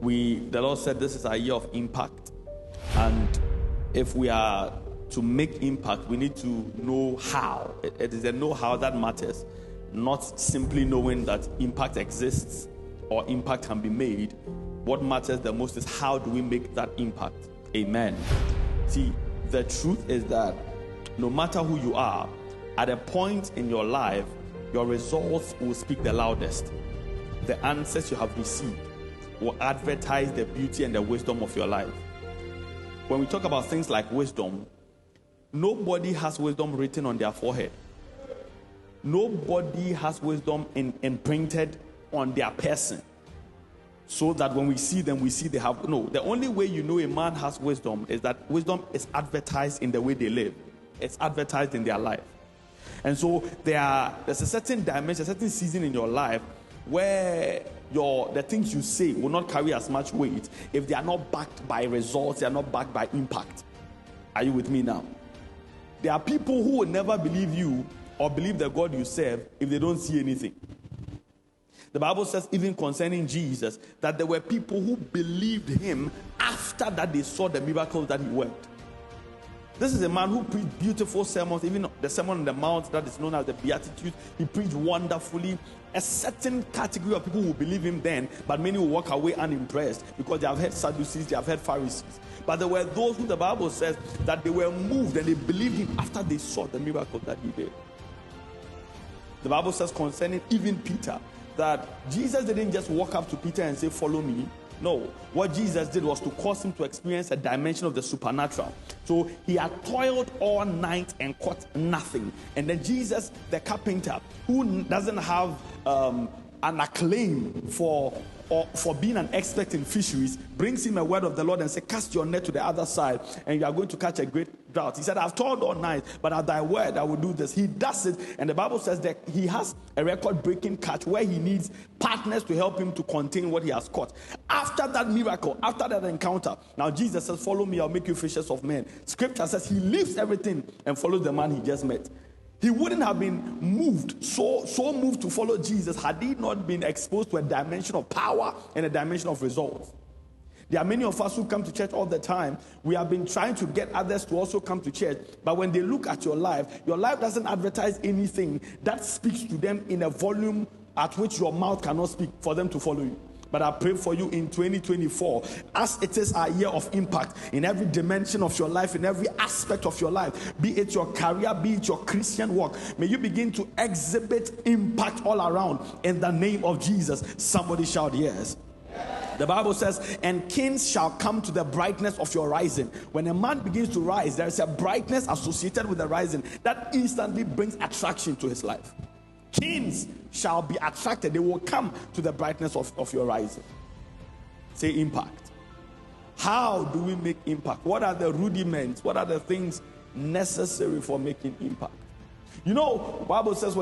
The Lord said this is a year of impact, and if we are to make impact, we need to know how. It is the know-how that matters, not simply knowing that impact exists or impact can be made. What matters the most is how do we make that impact. Amen. See, the truth is that no matter who you are, at a point in your life, your results will speak the loudest. The answers you have received will advertise the beauty and the wisdom of your life. When we talk about things like wisdom, nobody has wisdom written on their forehead. Nobody has wisdom imprinted on their person, so that when we see them, we see they have. No, the only way you know a man has wisdom is that wisdom is advertised in the way they live. It's advertised in their life. And so there's a certain dimension, a certain season in your life where the things you say will not carry as much weight if they are not backed by results, they are not backed by impact. Are you with me now? There are people who will never believe you or believe the God you serve if they don't see anything. The Bible says, even concerning Jesus, that there were people who believed him after that they saw the miracles that he worked. This is a man who preached beautiful sermons, even the Sermon on the Mount that is known as the Beatitudes. He preached wonderfully. A certain category of people will believe him then, but many will walk away unimpressed because they have heard Sadducees, they have heard Pharisees. But there were those who the Bible says that they were moved and they believed him after they saw the miracles that he did. The Bible says concerning even Peter, that Jesus didn't just walk up to Peter and say, "Follow me." No, what Jesus did was to cause him to experience a dimension of the supernatural. So he had toiled all night and caught nothing. And then Jesus, the carpenter, who doesn't have an acclaim for being an expert in fisheries, brings him a word of the Lord and says, "Cast your net to the other side and you are going to catch a great drought." He said, "I've toiled all night, but at thy word I will do this." He does it, and the Bible says that he has a record-breaking catch where he needs partners to help him to contain what he has caught. After that miracle, after that encounter, now Jesus says, "Follow me, I'll make you fishers of men." Scripture says he leaves everything and follows the man he just met. He wouldn't have been moved, so moved to follow Jesus had he not been exposed to a dimension of power and a dimension of results. There are many of us who come to church all the time. We have been trying to get others to also come to church, but when they look at your life doesn't advertise anything that speaks to them in a volume at which your mouth cannot speak for them to follow you. But I pray for you in 2024, as it is a year of impact in every dimension of your life, in every aspect of your life, be it your career, be it your Christian walk, may you begin to exhibit impact all around in the name of Jesus. Somebody shout yes. The Bible says, "And kings shall come to the brightness of your rising." When a man begins to rise, there is a brightness associated with the rising that instantly brings attraction to his life. Kings shall be attracted. They will come to the brightness of your rising. Say impact. How do we make impact? What are the rudiments? What are the things necessary for making impact? You know, the Bible says,